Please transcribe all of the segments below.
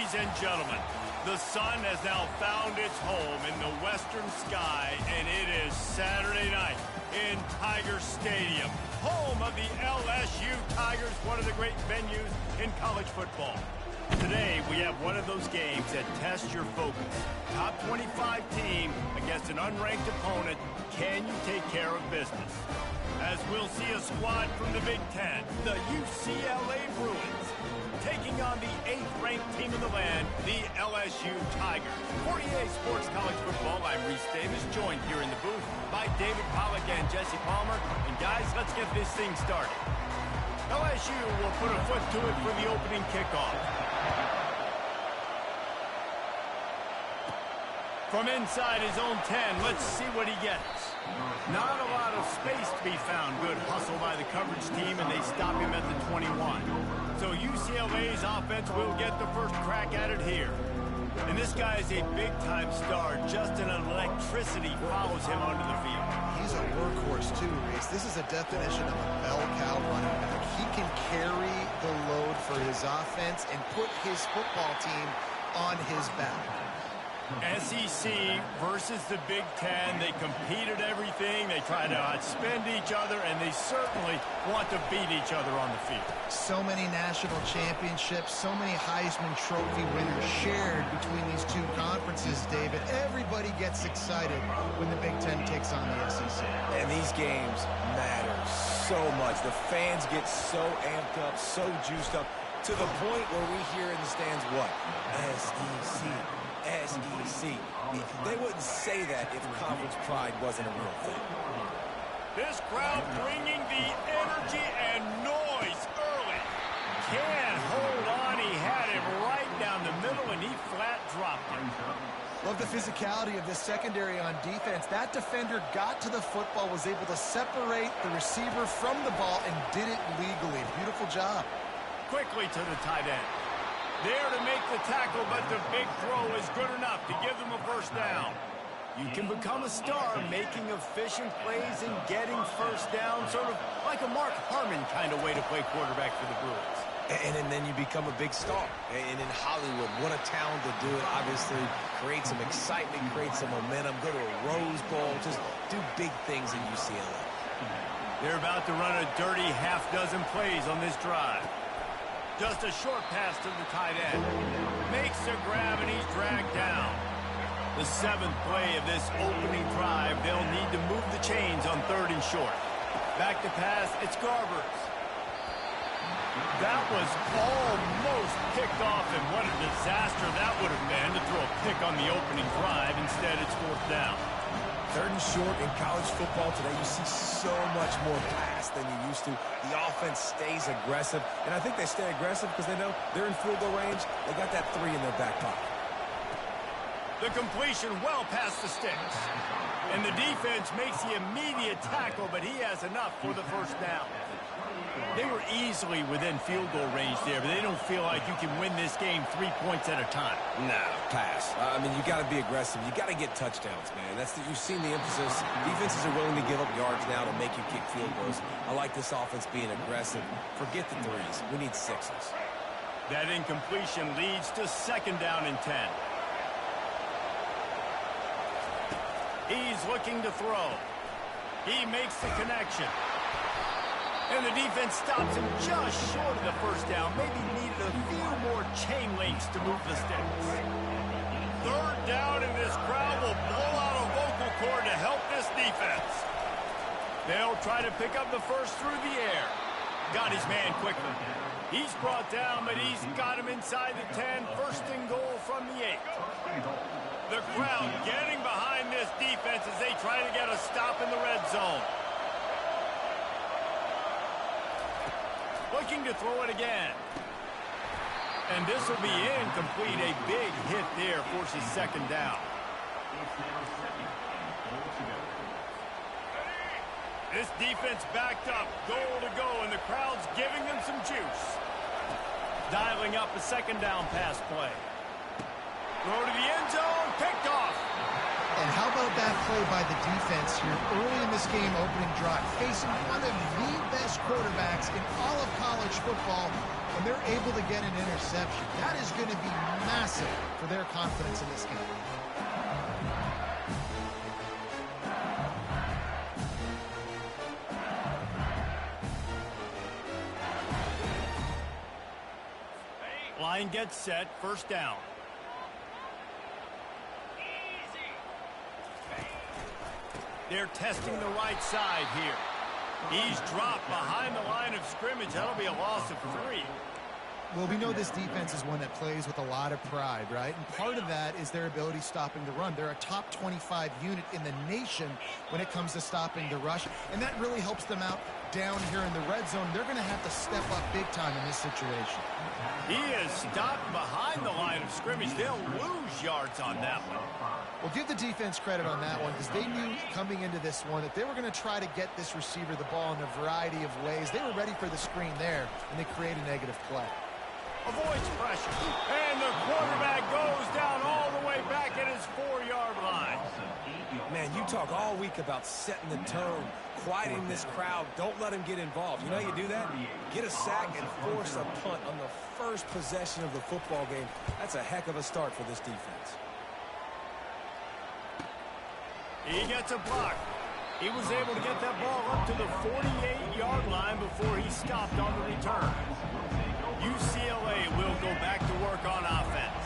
Ladies and gentlemen, the sun has now found its home in the western sky, and it is Saturday night in Tiger Stadium, home of the LSU Tigers, one of the great venues in college football. Today, we have one of those games that tests your focus. Top 25 team against an unranked opponent. Can you take care of business? As we'll see a squad from the Big Ten, the UCLA Bruins, taking on the 8th-ranked team in the land, the LSU Tigers. For EA Sports College Football, I'm Reese Davis, joined here in the booth by David Pollack and Jesse Palmer. And guys, let's get this thing started. LSU will put a foot to it for the opening kickoff. From inside his own 10, let's see what he gets. Not a lot of space to be found. Good hustle by the coverage team, and they stop him at the 21. So UCLA's offense will get the first crack at it here. And this guy is a big-time star. Just an electricity follows him onto the field. He's a workhorse, too, Reese. This is a definition of a bell cow running back. He can carry the load for his offense and put his football team on his back. SEC versus the Big Ten. They compete at everything. They try to outspend each other, and they certainly want to beat each other on the field. So many national championships, so many Heisman Trophy winners shared between these two conferences, David. Everybody gets excited when the Big Ten takes on the SEC. And these games matter so much. The fans get so amped up, so juiced up, to the point where we hear in the stands what? SEC. SEC. They wouldn't say that if conference pride wasn't a real thing. This crowd bringing the energy and noise early. Can't hold on. He had it right down the middle, and he flat dropped it. Love the physicality of this secondary on defense. That defender got to the football, was able to separate the receiver from the ball, and did it legally. Beautiful job. Quickly to the tight end. There to make the tackle, but the big throw is good enough to give them a first down. You can become a star making efficient plays and getting first down, sort of like a Mark Harmon kind of way to play quarterback for the Bruins. And then you become a big star. And in Hollywood, what a talent to do it. Obviously, create some excitement, create some momentum, go to a Rose Bowl, just do big things in UCLA. They're about to run a dirty half-dozen plays on this drive. Just a short pass to the tight end. Makes a grab, and he's dragged down. The 7th play of this opening drive, they'll need to move the chains on 3rd and short. Back to pass, it's Garbers. That was almost picked off, and what a disaster that would have been to throw a pick on the opening drive. Instead, it's 4th down. 3rd and short in college football today, you see so much more pass than you used to. The offense stays aggressive, and I think they stay aggressive because they know they're in field goal range. They got that 3 in their back pocket. The completion well past the sticks. And the defense makes the immediate tackle, but he has enough for the first down. They were easily within field goal range there, but they don't feel like you can win this game 3 points at a time. No, pass. I mean, you got to be aggressive. You got to get touchdowns, man. You've seen the emphasis. Defenses are willing to give up yards now to make you kick field goals. I like this offense being aggressive. Forget the 3s. We need 6s. That incompletion leads to 2nd down and 10. He's looking to throw. He makes the connection. And the defense stops him just short of the first down. Maybe needed a few more chain links to move the sticks. 3rd down, and this crowd will blow out a vocal cord to help this defense. They'll try to pick up the first through the air. Got his man quickly. He's brought down, but he's got him inside the 10. 1st and goal from the 8. The crowd getting behind this defense as they try to get a stop in the red zone. Looking to throw it again. And this will be incomplete. A big hit there forces 2nd down. This defense backed up, goal to go, and the crowd's giving them some juice. Dialing up a 2nd down pass play. Throw to the end zone, picked off. And how about that play by the defense here early in this game opening drive, facing one of the best quarterbacks in all of college football, and they're able to get an interception. That is going to be massive for their confidence in this game. Line gets set, first down. They're testing the right side here. He's dropped behind the line of scrimmage. That'll be a loss of 3. Well, we know this defense is one that plays with a lot of pride, right? And part of that is their ability stopping the run. They're a top 25 unit in the nation when it comes to stopping the rush, and that really helps them out down here in the red zone. They're going to have to step up big time in this situation. He is stopped behind the line of scrimmage. They'll lose yards on that one. Well, give the defense credit on that one because they knew coming into this one that they were going to try to get this receiver the ball in a variety of ways. They were ready for the screen there, and they create a negative play. Avoids pressure, and the quarterback goes down all the way back at his 4-yard line. Man, you talk all week about setting the tone, quieting this crowd. Don't let him get involved. You know how you do that? Get a sack and force a punt on the first possession of the football game. That's a heck of a start for this defense. He gets a block. He was able to get that ball up to the 48-yard line before he stopped on the return. UCLA will go back to work on offense.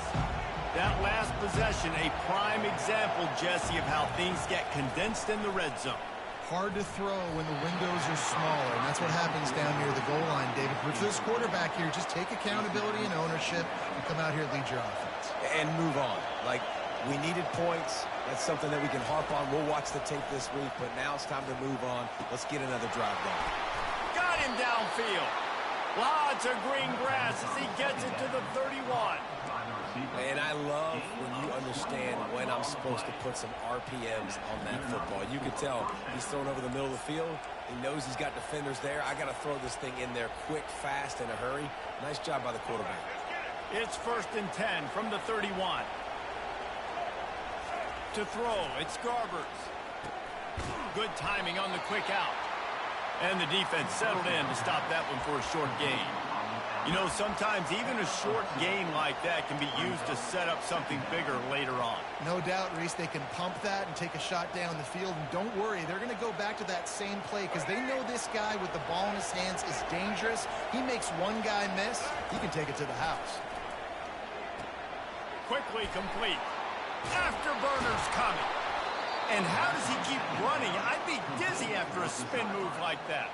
That last possession, a prime example, Jesse, of how things get condensed in the red zone. Hard to throw when the windows are smaller, and that's what happens down near the goal line, David. For this quarterback here, just take accountability and ownership and come out here and lead your offense. And move on. Like, we needed points. That's something that we can harp on. We'll watch the tape this week, but now it's time to move on. Let's get another drive going. Got him downfield. Lots of green grass as he gets it to the 31. And I love when you understand when I'm supposed to put some RPMs on that football. You can tell he's thrown over the middle of the field. He knows he's got defenders there. I got to throw this thing in there quick, fast, in a hurry. Nice job by the quarterback. It's 1st and 10 from the 31. To throw, it's Garbers. Good timing on the quick out. And the defense settled in to stop that one for a short gain. You know, sometimes even a short gain like that can be used to set up something bigger later on. No doubt, Reese, they can pump that and take a shot down the field. And don't worry, they're going to go back to that same play because they know this guy with the ball in his hands is dangerous. He makes one guy miss, he can take it to the house. Quickly complete. Afterburners coming. And how does he keep running? I'd be dizzy after a spin move like that.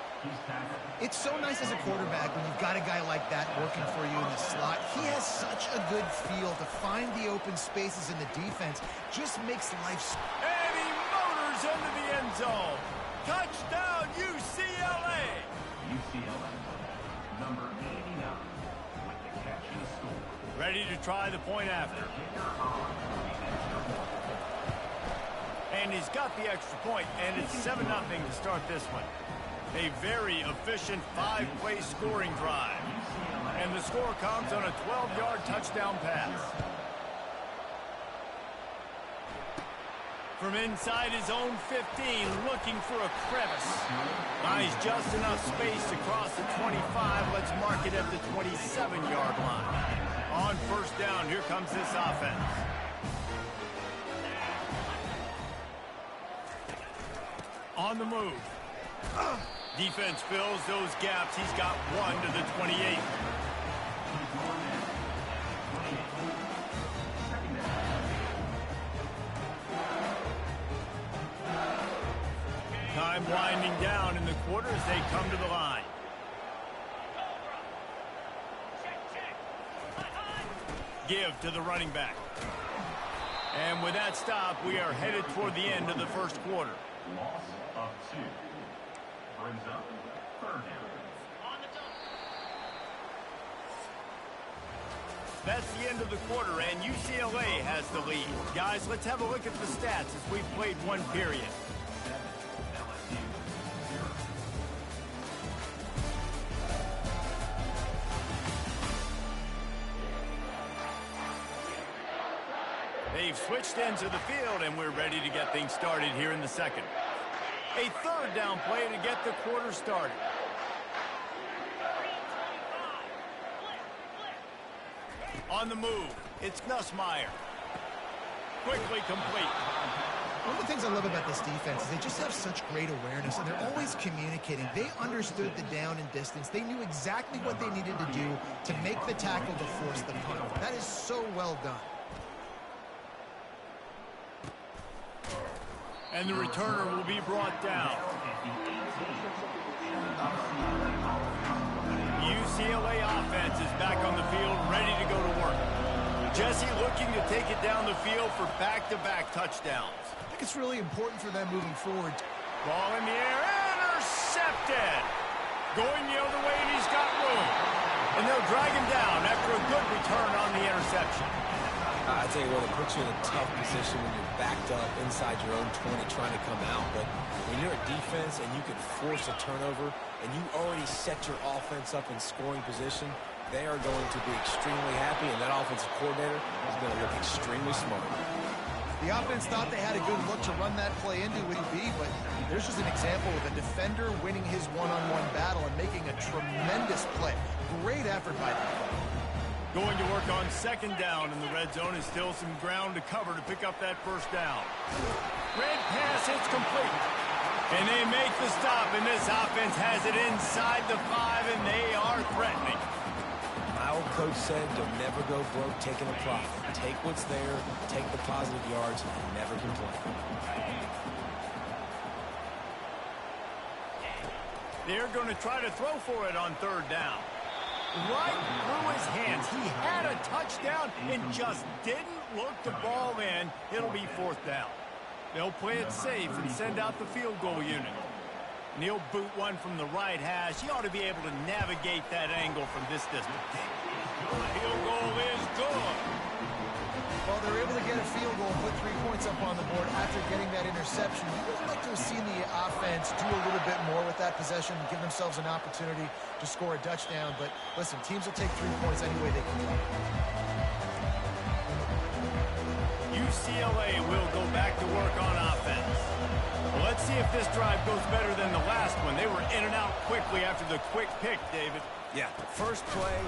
It's so nice as a quarterback when you've got a guy like that working for you in the slot. He has such a good feel to find the open spaces in the defense. Just makes life... And he motors into the end zone. Touchdown, UCLA. UCLA, number 89, with the catch and score. Ready to try the point after. And he's got the extra point, and it's 7-0 to start this one. A very efficient 5-play scoring drive. And the score comes on a 12-yard touchdown pass. From inside his own 15, looking for a crevice. Buys just enough space to cross the 25. Let's mark it at the 27-yard line. On first down, here comes this offense. On the move. Defense fills those gaps. He's got one to the 28. Time winding down in the quarter as they come to the line. Give to the running back. And with that stop, we are headed toward the end of the first quarter. Loss of 2. Brings up 3rd down. That's the end of the quarter, and UCLA has the lead. Guys, let's have a look at the stats as we've played one period. LSU 0. They've switched ends of the field, and we're ready to get things started here in the second. A third down play to get the quarter started. On the move, it's Nussmeier. Quickly complete. One of the things I love about this defense is they just have such great awareness, and they're always communicating. They understood the down and distance. They knew exactly what they needed to do to make the tackle to force the punt. That is so well done. And the returner will be brought down. UCLA offense is back on the field, ready to go to work. Jesse looking to take it down the field for back-to-back touchdowns. I think it's really important for them moving forward. Ball in the air, intercepted. Going the other way, and he's got room. And they'll drag him down after a good return on the interception. I tell you what, it puts you in a tough position when you're backed up inside your own 20 trying to come out. But when you're a defense and you can force a turnover and you already set your offense up in scoring position, they are going to be extremely happy, and that offensive coordinator is going to look extremely smart. The offense thought they had a good look to run that play into with B, but there's just an example of a defender winning his one-on-one battle and making a tremendous play. Great effort by them. Going to work on second down, and the red zone is still some ground to cover to pick up that first down. Red pass, it's complete. And they make the stop, and this offense has it inside the 5, and they are threatening. My old coach said, don't never go broke taking a profit. Take what's there, take the positive yards, and never complain. They're going to try to throw for it on third down. Right through his hands. He had a touchdown and just didn't look the ball in. It'll be fourth down. They'll play it safe and send out the field goal unit. And he'll boot one from the right hash. He ought to be able to navigate that angle from this distance. Field goal is good. Well, they're able to get a field goal and put 3 points up on the board after getting that interception. You would like to have seen the offense do a little bit more with that possession and give themselves an opportunity to score a touchdown. But listen, teams will take 3 points any way they can play. UCLA will go back to work on offense. Well, let's see if this drive goes better than the last one. They were in and out quickly after the quick pick, David. Yeah, first play,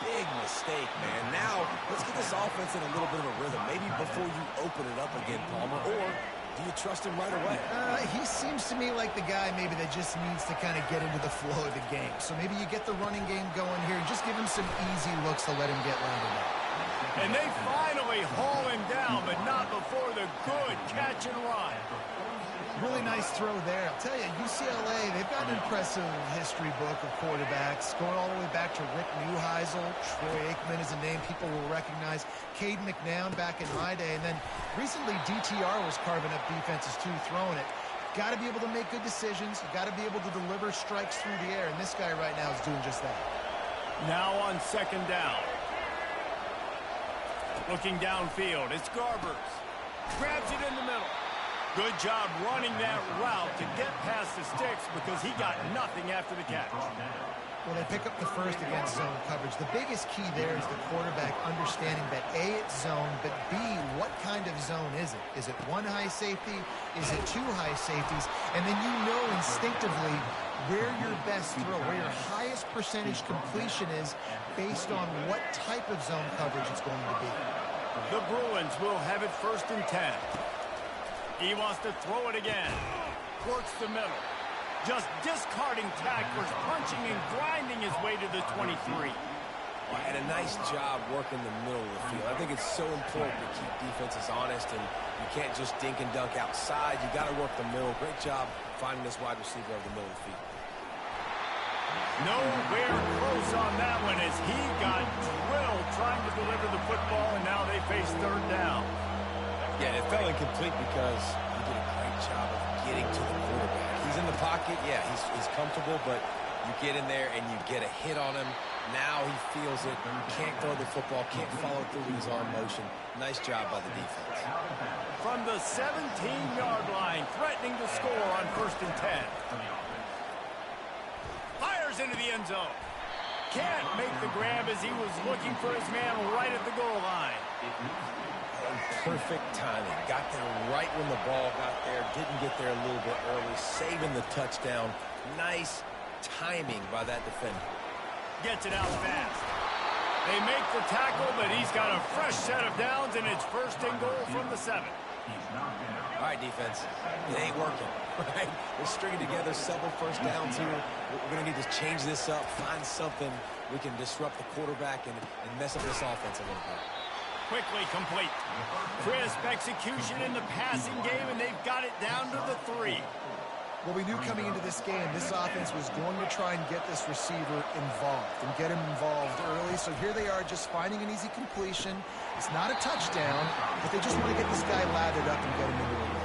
big mistake, man. Now, let's get this offense in a little bit of a rhythm. Maybe before you open it up again, Palmer, or do you trust him right away? He seems to me like the guy maybe that just needs to kind of get into the flow of the game. So maybe you get the running game going here and just give him some easy looks to let him get landed up. And they finally haul him down, but not before the good catch and run. Really nice throw there. I'll tell you, UCLA, they've got an impressive history book of quarterbacks, going all the way back to Rick Neuheisel. Troy Aikman is a name people will recognize. Cade McNown back in my day. And then recently, DTR was carving up defenses too, throwing it. Got to be able to make good decisions. You got to be able to deliver strikes through the air. And this guy right now is doing just that. Now on second down. Looking downfield, it's Garbers. Grabs it in the middle. Good job running that route to get past the sticks because he got nothing after the catch. Well, they pick up the first against zone coverage. The biggest key there is the quarterback understanding that A, it's zone, but B, what kind of zone is it? Is it one high safety? Is it two high safeties? And then you know instinctively where your best throw, where your highest percentage completion is based on what type of zone coverage it's going to be. The Bruins will have it 1st and 10. He wants to throw it again. Works the middle. Just discarding tacklers, punching and grinding his way to the 23. And a nice job working the middle of the field. I think it's so important to keep defenses honest, and you can't just dink and dunk outside. You got to work the middle. Great job finding this wide receiver over the middle of the field. Nowhere close on that one as he got drilled trying to deliver the football, and now they face third down. Yeah, it fell incomplete because he did a great job of getting to the quarterback. He's in the pocket. Yeah, he's comfortable, but you get in there and you get a hit on him. Now he feels it. Can't throw the football, can't follow through with his arm motion. Nice job by the defense. From the 17-yard line, threatening to score on 1st and 10. Fires into the end zone. Can't make the grab as he was looking for his man right at the goal line. perfect timing. Got there right when the ball got there. Didn't get there a little bit early. Saving the touchdown. Nice timing by that defender. Gets it out fast. They make the tackle, but he's got a fresh set of downs, and it's first and goal from the 7. All right, defense. It ain't working, right? We're stringing together several first downs here. We're going to need to change this up, find something we can disrupt the quarterback and mess up this offense a little bit. Quickly complete. Crisp execution in the passing game, and they've got it down to the 3. Well, we knew coming into this game, this offense was going to try and get this receiver involved and get him involved early. So here they are just finding an easy completion. It's not a touchdown, but they just want to get this guy lathered up and get him into a role.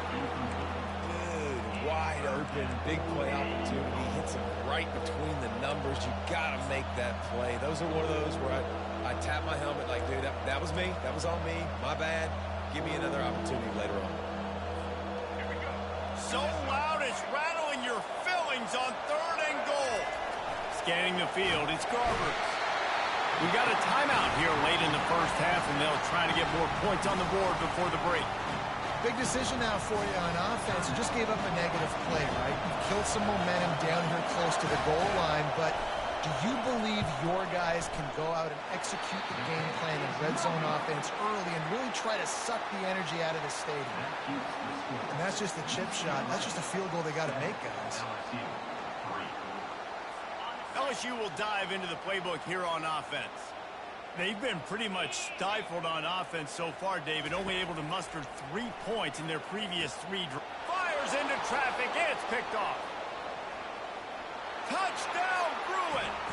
Good, wide open, big play opportunity. Hits him right between the numbers. You got to make that play. Those are one of those where I tap my helmet like, dude, that was me. That was on me. My bad. Give me another opportunity later on. So loud it's rattling your fillings on 3rd and goal. Scanning the field, it's Garber. We got a timeout here late in the first half, and they'll try to get more points on the board before the break. Big decision now for you on offense. You just gave up a negative play, right? You killed some momentum down here close to the goal line, but do you believe your guys can go out and execute the game plan in red zone offense early and really try to suck the energy out of the stadium? And that's just a chip shot. That's just a field goal they got to make, guys. LSU will dive into the playbook here on offense. They've been pretty much stifled on offense so far, David, only able to muster 3 points in their previous 3 drives. Fires into traffic, it's picked off. Touchdown, Bruins!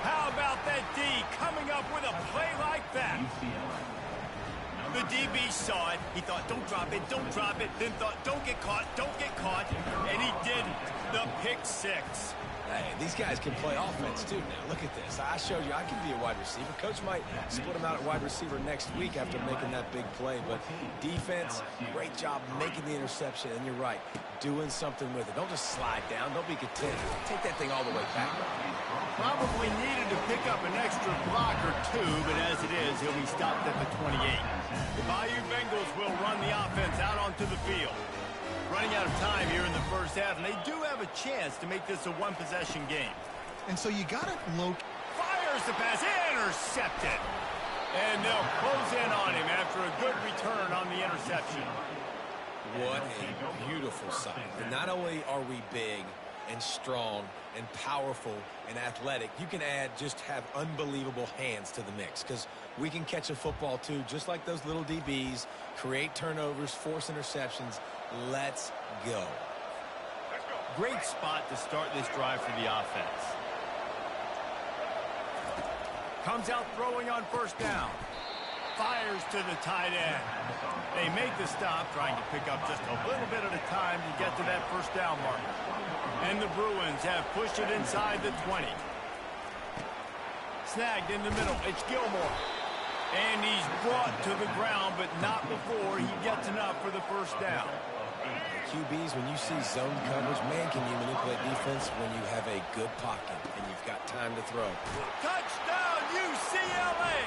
How about that D coming up with a play like that? The DB saw it. He thought, don't drop it, don't drop it. Then thought, don't get caught, and he didn't. The pick 6. Hey, these guys can play offense, too, now. Look at this. I showed you I can be a wide receiver. Coach might split him out at wide receiver next week after making that big play. But defense, great job making the interception. And you're right, doing something with it. Don't just slide down. Don't be content. Take that thing all the way back. Probably needed to pick up an extra block or 2, but as it is, he'll be stopped at the 28. The Bayou Bengals will run the offense out onto the field. Running out of time here in the first half, and they do have a chance to make this a one-possession game. And so you got to fires the pass, intercepted. And they'll close in on him after a good return on the interception. What a beautiful sight. And not only are we big and strong and powerful and athletic, you can have unbelievable hands to the mix, because we can catch a football too, just like those little DBs, create turnovers, force interceptions. Let's go. Great spot to start this drive for the offense. Comes out throwing on first down. Fires to the tight end. They make the stop, trying to pick up just a little bit at a time to get to that first down marker. And the Bruins have pushed it inside the 20. Snagged in the middle. It's Gilmore. And he's brought to the ground, but not before he gets enough for the first down. QBs, when you see zone coverage, man, can you manipulate defense when you have a good pocket and you've got time to throw. Touchdown, UCLA!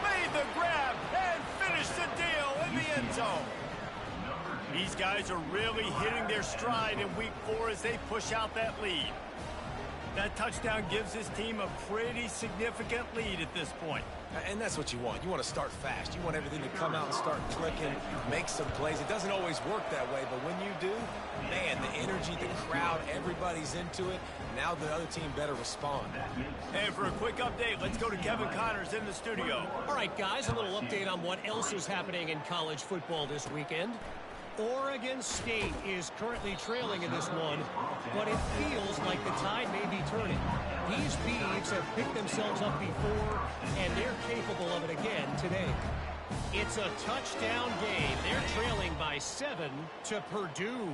Made the grab and finished the deal in the end zone. These guys are really hitting their stride in week 4 as they push out that lead. That touchdown gives his team a pretty significant lead at this point. And that's what you want. You want to start fast. You want everything to come out and start clicking, make some plays. It doesn't always work that way, but when you do, man, the energy, the crowd, everybody's into it. Now the other team better respond. And for a quick update, let's go to Kevin Connors in the studio. All right, guys, a little update on what else is happening in college football this weekend. Oregon State is currently trailing in this one, but it feels like the tide may be turning. These Beavs have picked themselves up before, and they're capable of it again today. It's a touchdown game. They're trailing by 7 to Purdue.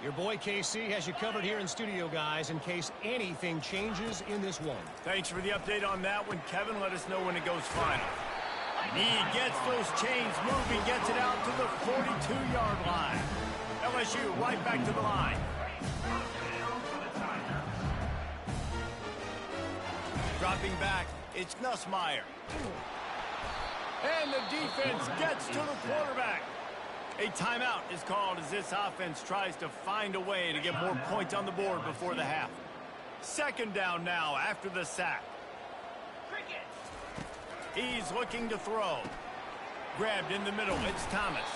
Your boy KC has you covered here in studio, guys, in case anything changes in this one. Thanks for the update on that one, Kevin. Let us know when it goes final. He gets those chains moving, gets it out to the 42-yard line. LSU right back to the line. Dropping back, it's Nussmeier. And the defense gets to the quarterback. A timeout is called as this offense tries to find a way to get more points on the board before the half. Second down now after the sack. He's looking to throw. Grabbed in the middle, it's Thomas.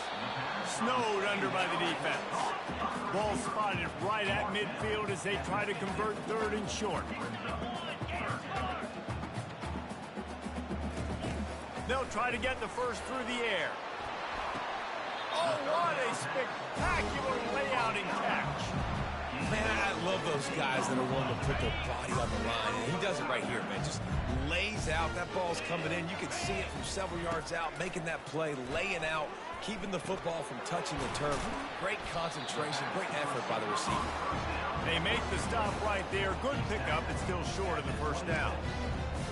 Snowed under by the defense. Ball spotted right at midfield as they try to convert third and short. They'll try to get the first through the air. Oh, what a spectacular layout and catch. Man, I love those guys that are willing to put their body on the line. And he does it right here, man. Just lays out. That ball's coming in. You can see it from several yards out, making that play, laying out, keeping the football from touching the turf. Great concentration, great effort by the receiver. They make the stop right there. Good pickup, but still short of the first down.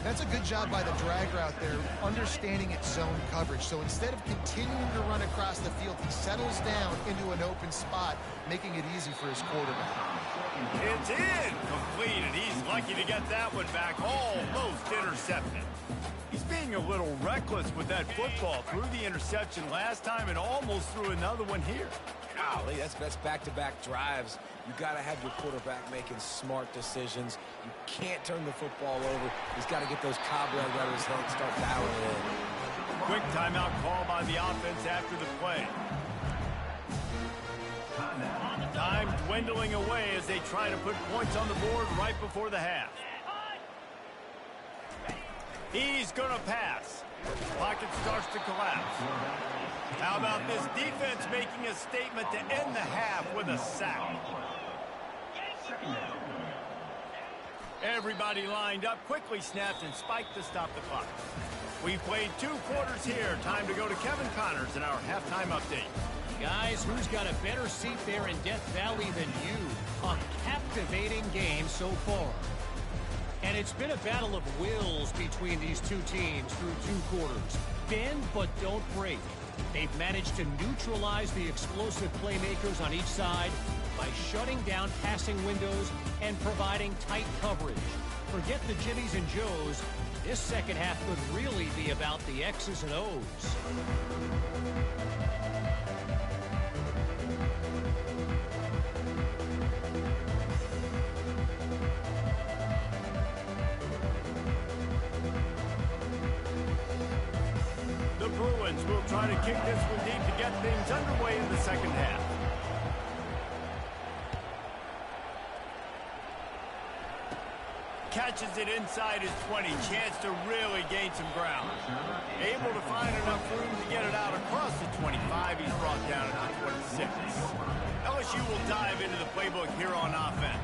That's a good job by the drag route there, understanding its zone coverage. So instead of continuing to run across the field, he settles down into an open spot, making it easy for his quarterback. It's in. Completed. He's lucky to get that one back. Almost intercepted. He's being a little reckless with that football. Threw the interception last time and almost threw another one here. Golly, that's back-to-back drives. You got to have your quarterback making smart decisions. You can't turn the football over. He's got to get those cobwebs out of his head and start dialing it in. Quick timeout call by the offense after the play. Time dwindling away as they try to put points on the board right before the half. He's going to pass. Pocket starts to collapse. How about this defense making a statement to end the half with a sack? Everybody lined up, quickly snapped and spiked to stop the clock. We've played 2 quarters here. Time to go to Kevin Connors in our halftime update. Guys, who's got a better seat there in Death Valley than you? A captivating game so far. And it's been a battle of wills between these two teams through 2 quarters. Bend but don't break. They've managed to neutralize the explosive playmakers on each side by shutting down passing windows and providing tight coverage. Forget the Jimmies and Joes. This second half could really be about the X's and O's. The Bruins will try to kick this one deep to get things underway in the second half. Catches it inside his 20. Chance to really gain some ground. Able to find enough room to get it out across the 25. He's brought down at the 26. LSU will dive into the playbook here on offense.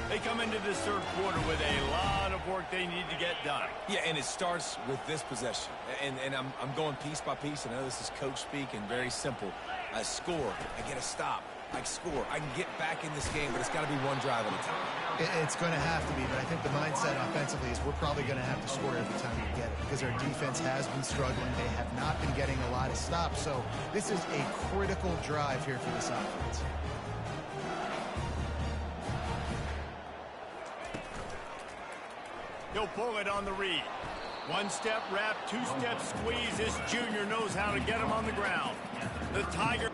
They come into this third quarter with a lot of work they need to get done. Yeah, and it starts with this possession. And I'm going piece by piece. I know this is coach speak and very simple. I score. I get a stop. I score. I can get back in this game, but it's got to be one drive at a time. It's going to have to be, but I think the mindset offensively is we're probably going to have to score every time we get it because our defense has been struggling. They have not been getting a lot of stops. So this is a critical drive here for this offense. He'll pull it on the read. 1-step wrap, 2-step squeeze. This junior knows how to get him on the ground. The Tiger...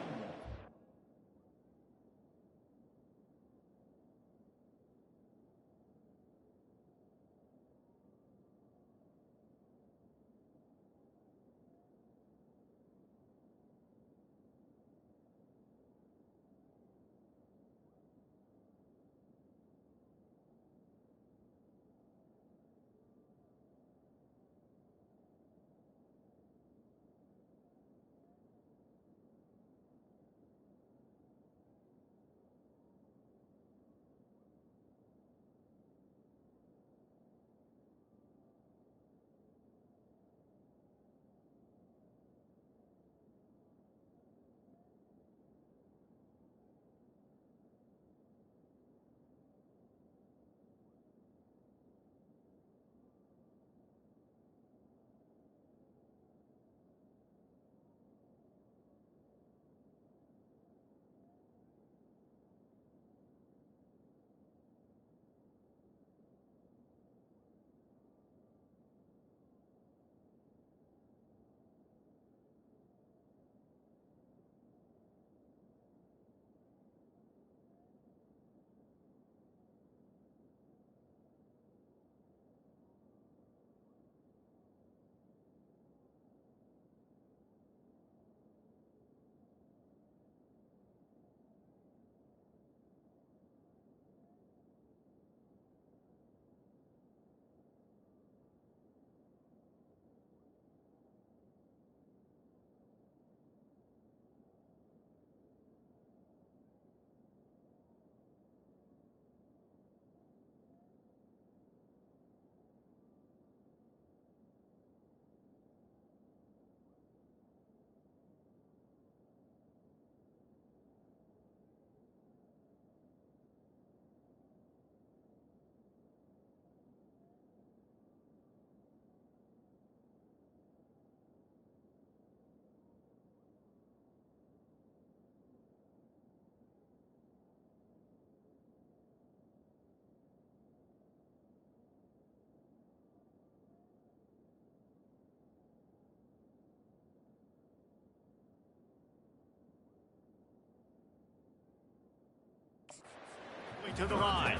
to the line.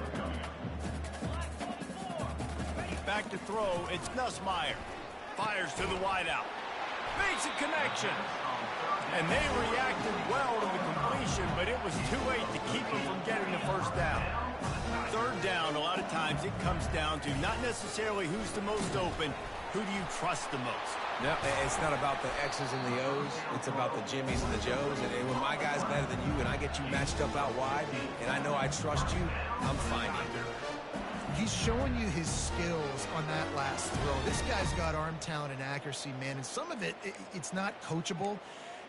Back to throw, it's Nussmeier. Fires to the wideout. Makes a connection. And they reacted well to the completion, but it was too late to keep them from getting the first down. Third down, a lot of times it comes down to not necessarily who's the most open, who do you trust the most? No, it's not about the X's and the O's. It's about the Jimmies and the Joes. And when my guy's better than you and I get you matched up out wide and I know I trust you, I'm fine. He's showing you his skills on that last throw. This guy's got arm talent and accuracy, man. And some of it's not coachable.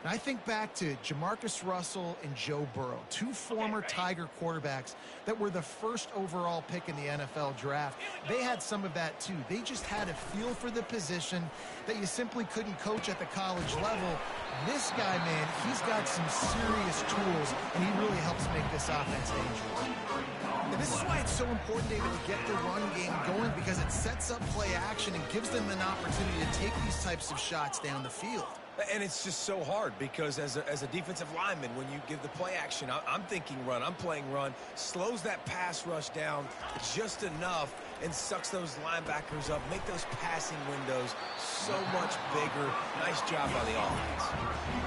And I think back to Jamarcus Russell and Joe Burrow, two former Tiger quarterbacks that were the first overall pick in the NFL draft. They had some of that too. They just had a feel for the position that you simply couldn't coach at the college level. This guy, man, he's got some serious tools, and he really helps make this offense dangerous. And this is why it's so important, David, to get the run game going, because it sets up play action and gives them an opportunity to take these types of shots down the field. And it's just so hard because as a defensive lineman, when you give the play action, I'm thinking run, I'm playing run, slows that pass rush down just enough and sucks those linebackers up, make those passing windows so much bigger. Nice job by the offense.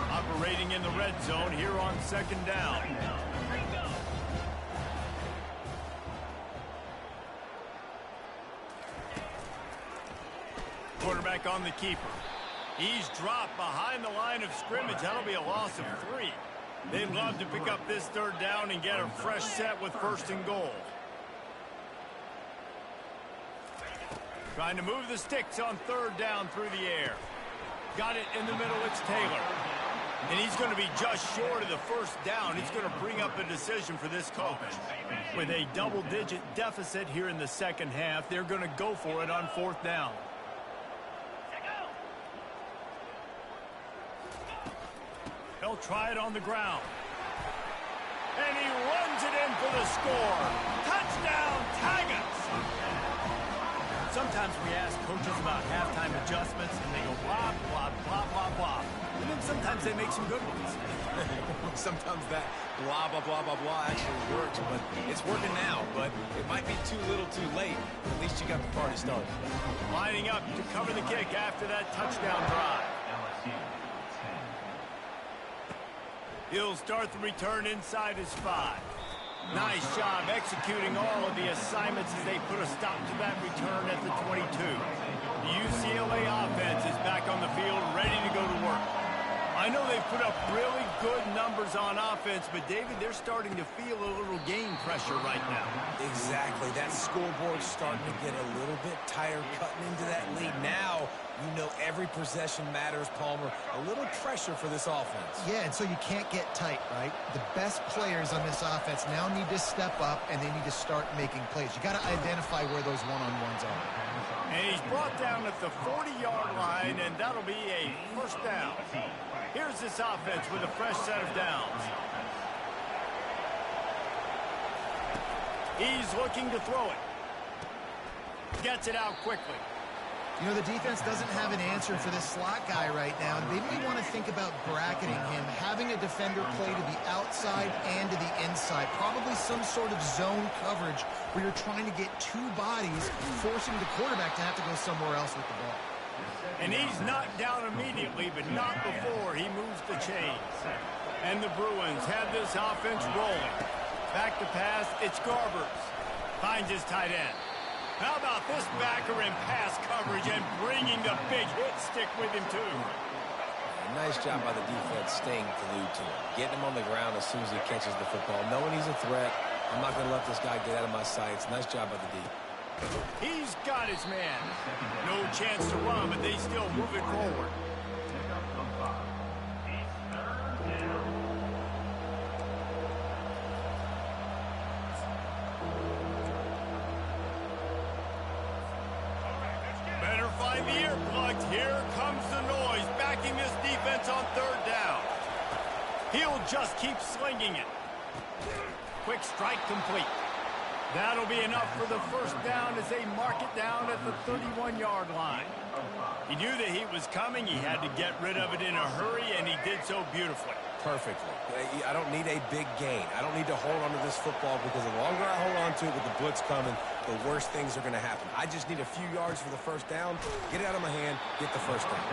Operating in the red zone here on second down. Quarterback on the keeper. He's dropped behind the line of scrimmage. That'll be a loss of 3. They'd love to pick up this third down and get a fresh set with first and goal. Trying to move the sticks on third down through the air. Got it in the middle. It's Taylor. And he's going to be just short of the first down. He's going to bring up a decision for this coach. With a double-digit deficit here in the second half, they're going to go for it on fourth down. They'll try it on the ground. And he runs it in for the score. Touchdown, Tigers! Sometimes we ask coaches about halftime adjustments, and they go blah, blah, blah, blah, blah. And then sometimes they make some good ones. Sometimes that blah, blah, blah, blah, blah actually works, but it's working now. But it might be too little too late. At least you got the party started. Lining up to cover the kick after that touchdown drive. He'll start the return inside his 5. Nice job executing all of the assignments as they put a stop to that return at the 22. The UCLA offense is back on the field, ready to go to work. I know they've put up really good numbers on offense, but, David, they're starting to feel a little game pressure right now. Exactly. That scoreboard's starting to get a little bit tired cutting into that lead. Now, you know every possession matters, Palmer. A little pressure for this offense. Yeah, and so you can't get tight, right? The best players on this offense now need to step up, and they need to start making plays. You got to identify where those one-on-ones are. And he's brought down at the 40-yard line, and that'll be a first down. Here's this offense with a fresh set of downs. He's looking to throw it. Gets it out quickly. You know, the defense doesn't have an answer for this slot guy right now. They may want to think about bracketing him, having a defender play to the outside and to the inside. Probably some sort of zone coverage where you're trying to get two bodies, forcing the quarterback to have to go somewhere else with the ball. And he's knocked down immediately, but not before he moves the chains. And the Bruins have this offense rolling. Back to pass, it's Garbers. Finds his tight end. How about this backer in pass coverage and bringing the big hit stick with him, too? Nice job by the defense staying glued to him. Getting him on the ground as soon as he catches the football. Knowing he's a threat, I'm not going to let this guy get out of my sights. Nice job by the D. He's got his man. No chance to run, but they still move it forward. Better find the earplugs. Here comes the noise, backing this defense on third down. He'll just keep slinging it. Quick strike complete. That'll be enough for the first down as they mark it down at the 31-yard line. He knew the heat was coming. He had to get rid of it in a hurry, and he did so beautifully. Perfectly. I don't need a big gain. I don't need to hold on to this football because the longer I hold on to it with the blitz coming, the worse things are going to happen. I just need a few yards for the first down, get it out of my hand, get the first down.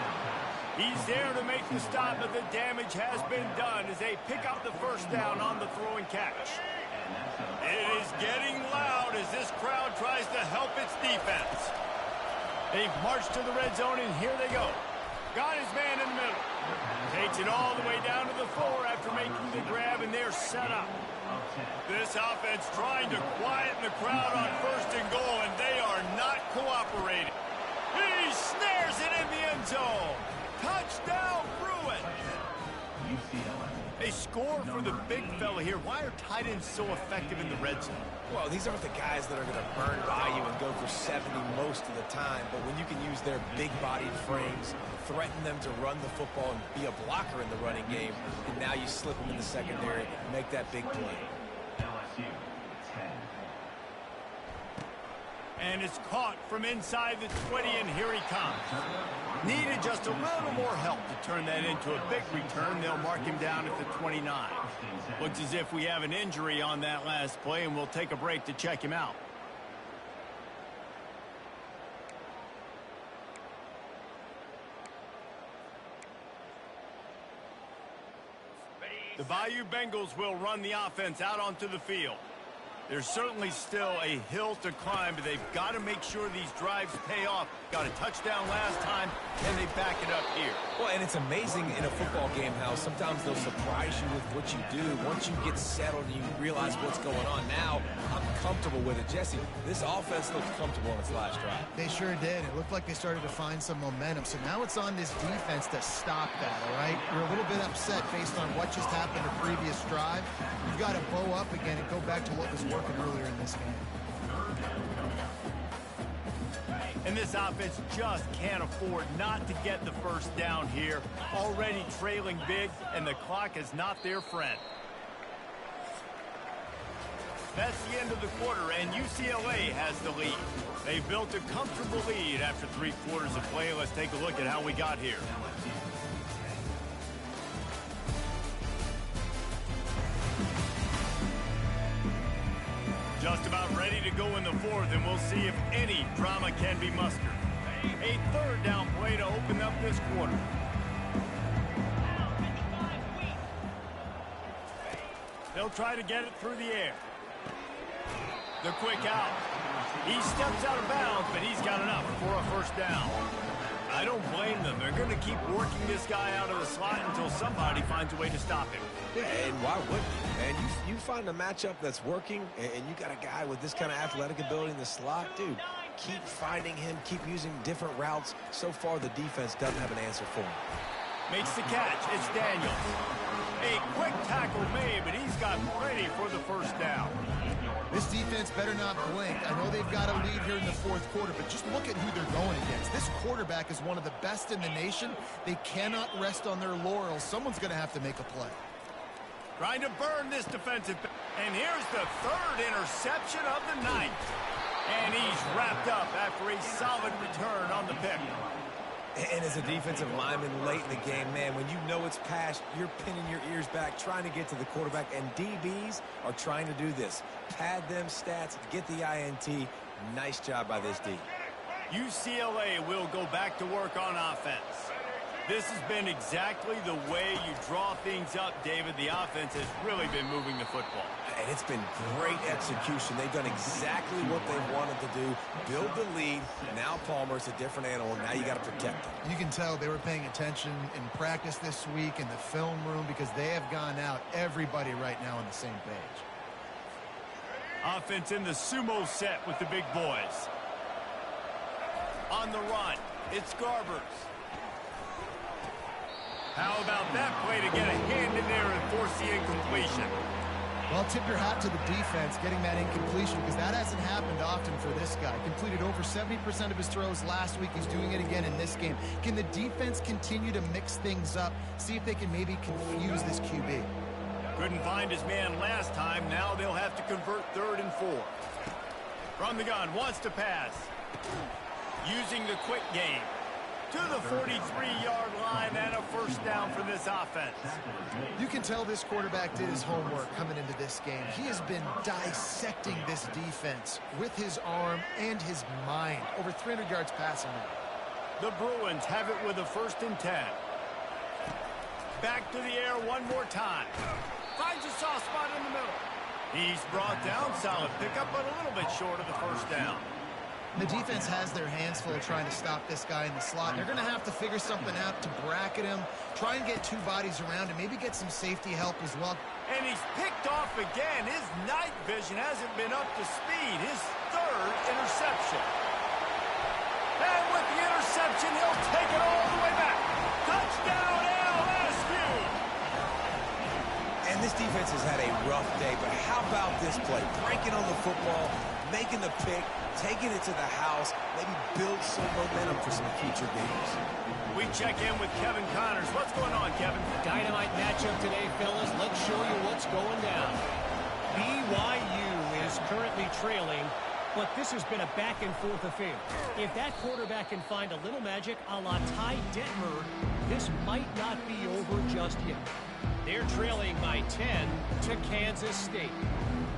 He's there to make the stop, but the damage has been done as they pick up the first down on the throw and catch. It is getting loud as this crowd tries to help its defense. They've marched to the red zone, and here they go. Got his man in the middle. Takes it all the way down to the 4 after making the grab, and they're set up. This offense trying to quieten the crowd on first and goal, and they are not cooperating. He snares it in the end zone. Touchdown, Bruins! UCLA. They score for the big fella here. Why are tight ends so effective in the red zone? Well, these aren't the guys that are going to burn by you and go for 70 most of the time, but when you can use their big-bodied frames, threaten them to run the football and be a blocker in the running game, and now you slip them in the secondary, make that big play. LSU 10. And it's caught from inside the 20, and here he comes. Needed just a little more help to turn that into a big return. They'll mark him down at the 29. Looks as if we have an injury on that last play, and we'll take a break to check him out. The Bayou Bengals will run the offense out onto the field. There's certainly still a hill to climb, but they've got to make sure these drives pay off. Got a touchdown last time, and they back it up here. Well, and it's amazing in a football game how sometimes they'll surprise you with what you do. Once you get settled and you realize what's going on now, I'm comfortable with it. Jesse, this offense looks comfortable on its last drive. They sure did. It looked like they started to find some momentum. So now it's on this defense to stop that, all right? You're a little bit upset based on what just happened the previous drive. You've got to bow up again and go back to what was working earlier in this game. And this offense just can't afford not to get the first down here. Already trailing big, and the clock is not their friend. That's the end of the quarter, and UCLA has the lead. They built a comfortable lead after 3 quarters of play. Let's take a look at how we got here. Just about ready to go in the 4th, and we'll see if any drama can be mustered. A 3rd down play to open up this quarter. They'll try to get it through the air. The quick out. He steps out of bounds, but he's got enough for a first down. I don't blame them. They're going to keep working this guy out of the slot until somebody finds a way to stop him. Yeah, and why wouldn't you, man? You find a matchup that's working, and you got a guy with this kind of athletic ability in the slot, dude, keep finding him, keep using different routes. So far, the defense doesn't have an answer for him. Makes the catch. It's Daniels. A quick tackle made, but he's got plenty for the first down. This defense better not blink. I know they've got a lead here in the 4th quarter, but just look at who they're going against. This quarterback is one of the best in the nation. They cannot rest on their laurels. Someone's going to have to make a play. Trying to burn this defensive. And here's the 3rd interception of the night. And he's wrapped up after a solid return on the pick. And as a defensive lineman late in the game, man, when you know it's past, you're pinning your ears back, trying to get to the quarterback, and DBs are trying to do this. Pad them stats, get the INT. Nice job by this D. UCLA will go back to work on offense. This has been exactly the way you draw things up, David. The offense has really been moving the football. And it's been great execution. They've done exactly what they wanted to do. Build the lead. Now Palmer's a different animal. Now you got to protect him. You can tell they were paying attention in practice this week in the film room because they have gone out, everybody right now on the same page. Offense in the sumo set with the big boys. On the run, it's Garbers. How about that play to get a hand in there and force the incompletion? Well, tip your hat to the defense getting that incompletion because that hasn't happened often for this guy. Completed over 70% of his throws last week. He's doing it again in this game. Can the defense continue to mix things up? See if they can maybe confuse this QB. Couldn't find his man last time. Now they'll have to convert 3rd and 4. From the gun, wants to pass. Using the quick game. To the 43-yard line and a first down for this offense. You can tell this quarterback did his homework coming into this game. He has been dissecting this defense with his arm and his mind. Over 300 yards passing now. The Bruins have it with a 1st and 10. Back to the air one more time. Finds a soft spot in the middle. He's brought down. Solid pickup, but a little bit short of the first down. The defense has their hands full trying to stop this guy in the slot. They're going to have to figure something out to bracket him, try and get 2 bodies around him, maybe get some safety help as well. And he's picked off again. His night vision hasn't been up to speed. His 3rd interception. And with the interception, he'll take it all the way back. Touchdown, LSU! And this defense has had a rough day, but how about this play? Breaking on the football, making the pick, taking it to the house, maybe build some momentum for some future games. We check in with Kevin Connors. What's going on, Kevin? Dynamite matchup today, fellas. Let's show you what's going down. BYU is currently trailing, but this has been a back-and-forth affair. If that quarterback can find a little magic a la Ty Detmer, this might not be over just yet. They're trailing by 10 to Kansas State.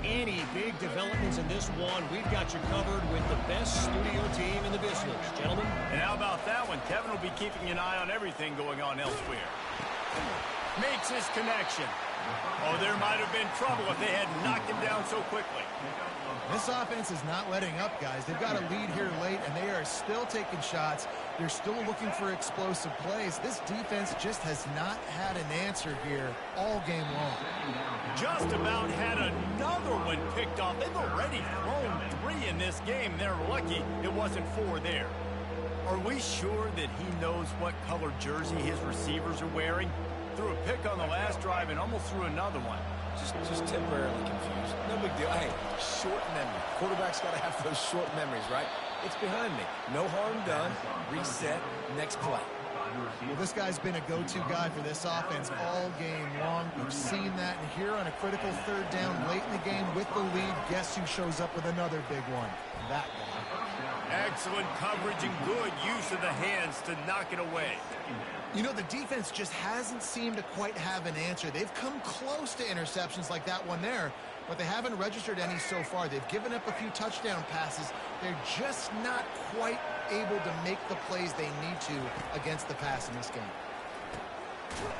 Any big developments in this one, we've got you covered with the best studio team in the business, gentlemen. And how about that one? Kevin will be keeping an eye on everything going on elsewhere. Makes his connection. Oh, there might have been trouble if they had knocked him down so quickly. This offense is not letting up, guys. They've got a lead here late, and they are still taking shots. They're still looking for explosive plays. This defense just has not had an answer here all game long. Just about had another one picked off. They've already thrown 3 in this game. They're lucky it wasn't 4 there. Are we sure that he knows what color jersey his receivers are wearing? Threw a pick on the last drive and almost threw another one. Just temporarily confused. No big deal. Hey, short memory. Quarterback's got to have those short memories, right? It's behind me. No harm done. Reset. Next play. Well, this guy's been a go-to guy for this offense all game long. We've seen that, and here on a critical 3rd down late in the game with the lead, guess who shows up with another big one? That guy. Excellent coverage and good use of the hands to knock it away. You know, the defense just hasn't seemed to quite have an answer. They've come close to interceptions like that one there, but they haven't registered any so far. They've given up a few touchdown passes. They're just not quite able to make the plays they need to against the pass in this game.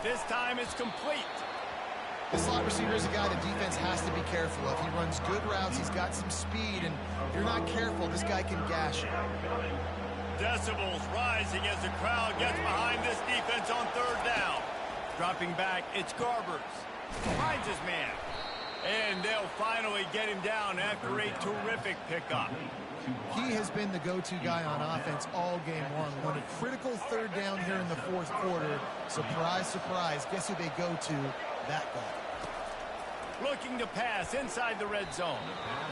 This time it's complete. The slot receiver is a guy the defense has to be careful of. He runs good routes. He's got some speed, and if you're not careful, this guy can gash you. Decibels rising as the crowd gets behind this defense on 3rd down. Dropping back, it's Garbers. Finds his man. And they'll finally get him down after a terrific pickup. He has been the go-to guy on offense all game long. When a critical 3rd down here in the 4th quarter, surprise, surprise, guess who they go to? That guy. Looking to pass inside the red zone.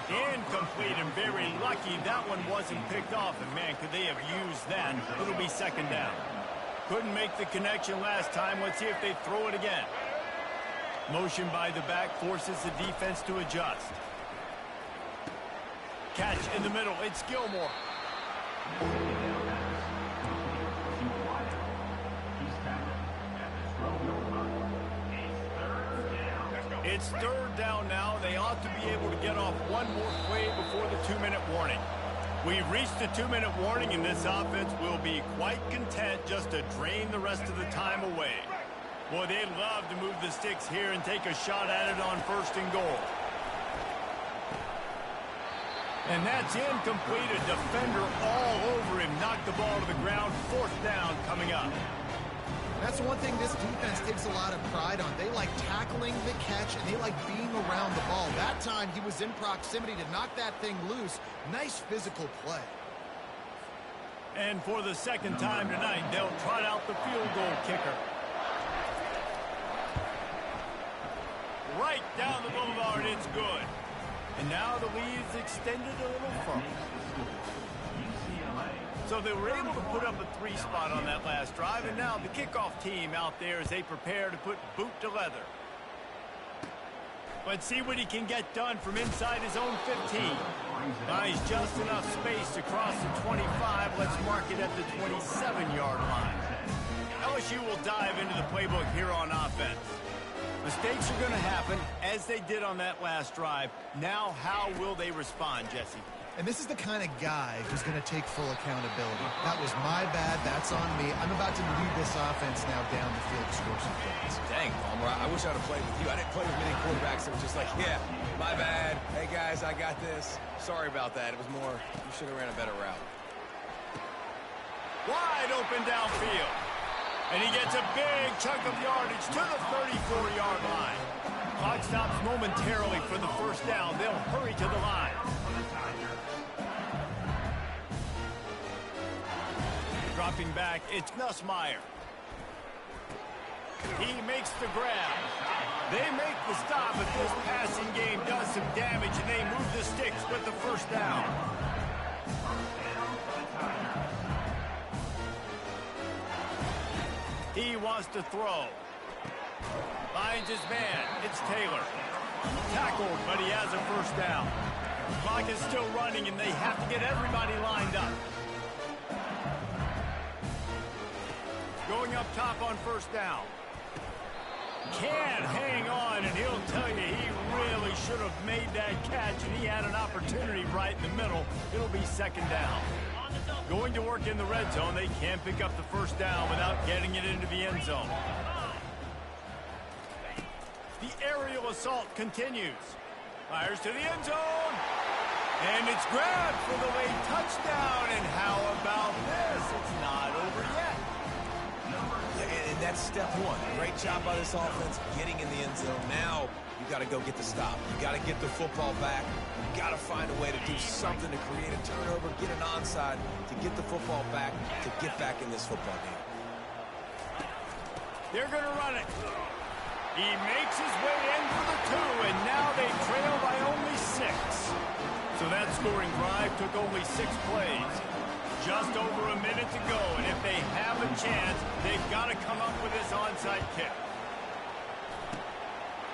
Incomplete, and very lucky that one wasn't picked off. And man, could they have used that? It'll be 2nd down. Couldn't make the connection last time. Let's see if they throw it again. Motion by the back forces the defense to adjust. Catch in the middle. It's Gilmore. It's 3rd down now. They ought to be able to get off one more play before the 2-minute warning. We've reached the 2-minute warning, and this offense will be quite content just to drain the rest of the time away. Boy, they'd love to move the sticks here and take a shot at it on 1st and goal. And that's incomplete. A defender all over him. Knocked the ball to the ground. 4th down coming up. That's one thing this defense takes a lot of pride on. They like tackling the catch, and they like being around the ball. That time, he was in proximity to knock that thing loose. Nice physical play. And for the 2nd time tonight, they'll trot out the field goal kicker. Right down the boulevard, it's good. And now the lead's extended a little further. So they were able to put up a 3 spot on that last drive, and now the kickoff team out there as they prepare to put boot to leather. But see what he can get done from inside his own 15. Finds just enough space to cross the 25. Let's mark it at the 27-yard line. LSU will dive into the playbook here on offense. Mistakes are going to happen, as they did on that last drive. Now, how will they respond, Jesse? And this is the kind of guy who's going to take full accountability. That was my bad. That's on me. I'm about to lead this offense now down the field to score some points. Dang, Palmer, I wish I'd have played with you. I didn't play with many quarterbacks that were just like, yeah, my bad. Hey, guys, I got this. Sorry about that. It was more, you should have ran a better route. Wide open downfield. And he gets a big chunk of yardage to the 34-yard line. Clock stops momentarily for the first down. They'll hurry to the line. Dropping back, it's Nussmeier. He makes the grab. They make the stop, but this passing game does some damage, and they move the sticks with the first down. He wants to throw. Finds his man. It's Taylor. Tackled, but he has a first down. Clock is still running, and they have to get everybody lined up. Going up top on first down. Can't hang on, and he'll tell you he really should have made that catch, and he had an opportunity right in the middle. It'll be second down. Going to work in the red zone, they can't pick up the first down without getting it into the end zone. The aerial assault continues. Fires to the end zone. And it's grabbed for the late touchdown. And how about this? It's not over yet. And that's step one. Great job by this offense getting in the end zone. Now you got to go get the stop. You got to get the football back. You got to find a way to do something to create a turnover, get an onside, to get the football back, to get back in this football game. They're going to run it. He makes his way in for the 2, and now they trail by only 6. So that scoring drive took only 6 plays. Just over a minute to go, and if they have a chance, they've got to come up with this onside kick.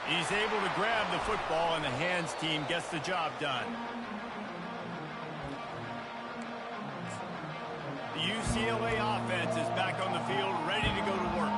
He's able to grab the football, and the hands team gets the job done. The UCLA offense is back on the field, ready to go to work.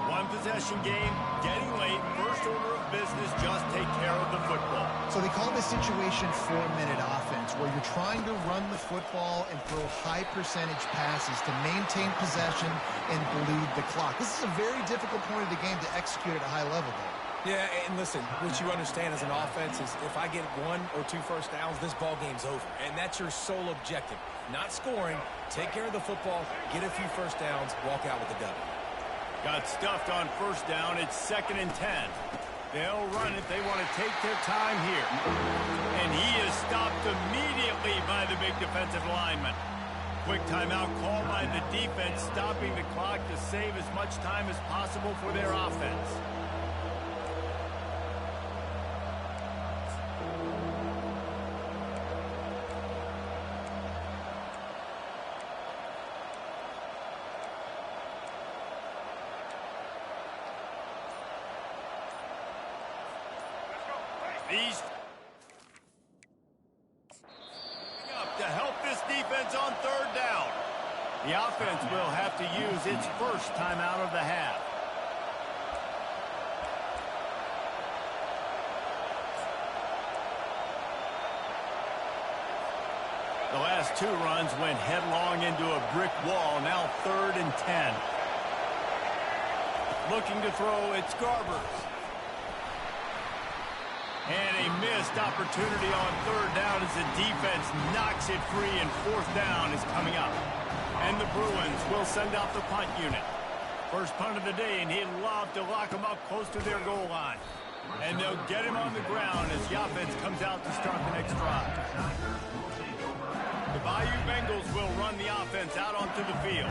One-possession game, getting late, first order of business, just take care of the football. So they call this situation 4-minute offense, where you're trying to run the football and throw high percentage passes to maintain possession and bleed the clock. This is a very difficult point of the game to execute at a high level, though. Yeah, and listen, what you understand as an offense is if I get 1 or 2 first downs, this ball game's over. And that's your sole objective. Not scoring, take care of the football, get a few first downs, walk out with a W. Got stuffed on first down. It's 2nd and 10. They'll run it. They want to take their time here. And he is stopped immediately by the big defensive lineman. Quick timeout call by the defense, stopping the clock to save as much time as possible for their offense. These up to help this defense on 3rd down. The offense will have to use its first timeout of the half. The last 2 runs went headlong into a brick wall. Now 3rd and 10. Looking to throw, it's Garbers. And a missed opportunity on 3rd down as the defense knocks it free, and 4th down is coming up. And the Bruins will send out the punt unit. First punt of the day, and he'd love to lock them up close to their goal line. And they'll get him on the ground as the offense comes out to start the next drive. The Bayou Bengals will run the offense out onto the field.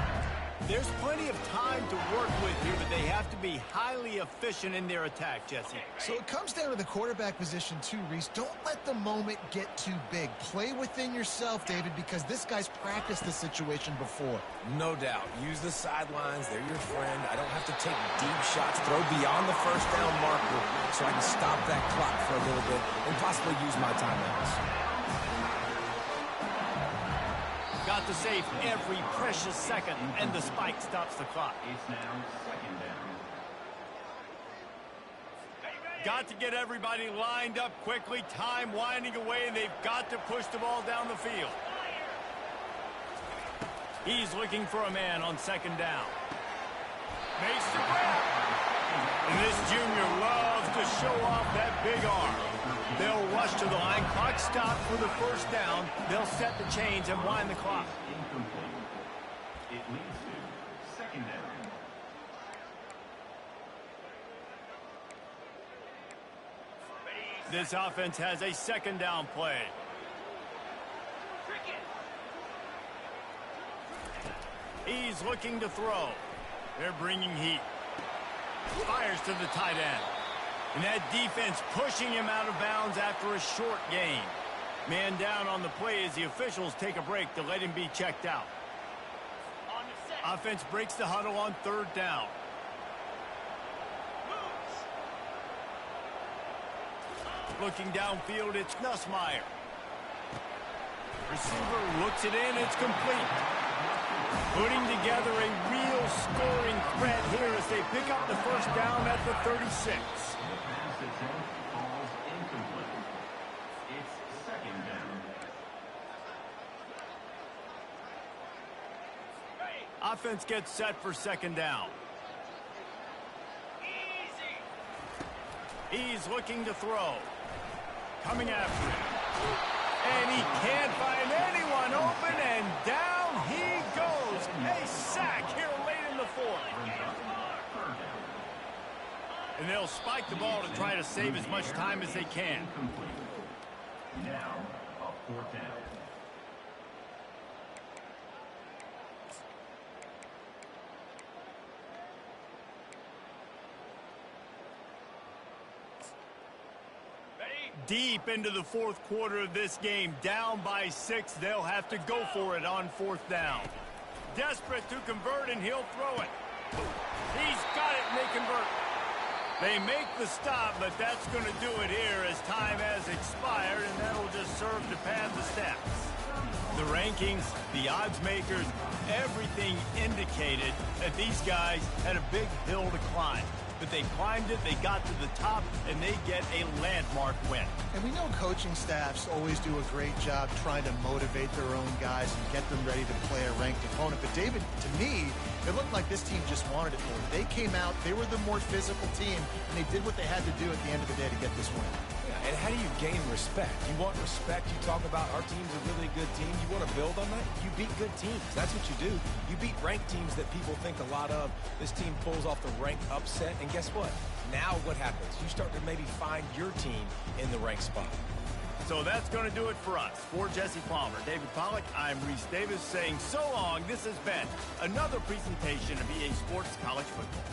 There's plenty of time to work with here, but they have to be highly efficient in their attack, Jesse. So it comes down to the quarterback position too, Reese. Don't let the moment get too big. Play within yourself, David, because this guy's practiced this situation before. No doubt. Use the sidelines. They're your friend. I don't have to take deep shots, throw beyond the first down marker so I can stop that clock for a little bit and possibly use my timeouts. Got to save every precious second, and the spike stops the clock. It's now second down. Got to get everybody lined up quickly. Time winding away, and they've got to push the ball down the field. He's looking for a man on second down. Makes the grab. And this junior loves to show off that big arm. They'll rush to the line. Clock stopped for the first down. They'll set the chains and wind the clock. Incomplete. It leads to second down. This offense has a second down play. He's looking to throw. They're bringing heat. Fires to the tight end. And that defense pushing him out of bounds after a short gain. Man down on the play as the officials take a break to let him be checked out. Offense breaks the huddle on third down. Looking downfield, it's Nussmeier. Receiver looks it in, it's complete. Putting together a real scoring threat here as they pick up the first down at the 36. The pass attempt falls incomplete. It's second down. Offense gets set for second down. He's looking to throw. Coming after him. And he can't find anyone open, and down he goes. A sack here late in the fourth. And they'll spike the ball to try to save as much time as they can. Incomplete. Now, a fourth down. Deep into the fourth quarter of this game, down by 6, they'll have to go for it on fourth down. Desperate to convert, and he'll throw it. He's got it, and they convert. They make the stop, but that's going to do it here as time has expired, and that'll just serve to pad the stats. The rankings, the odds makers, everything indicated that these guys had a big hill to climb. But they climbed it, they got to the top, and they get a landmark win. And we know coaching staffs always do a great job trying to motivate their own guys and get them ready to play a ranked opponent. But David, to me, it looked like this team just wanted it more. They came out, they were the more physical team, and they did what they had to do at the end of the day to get this win. And how do you gain respect? You want respect. You talk about our team's a really good team. You want to build on that? You beat good teams. That's what you do. You beat ranked teams that people think a lot of. This team pulls off the ranked upset. And guess what? Now what happens? You start to maybe find your team in the ranked spot. So that's going to do it for us. For Jesse Palmer, David Pollack, I'm Reese Davis saying so long. This has been another presentation of EA Sports College Football.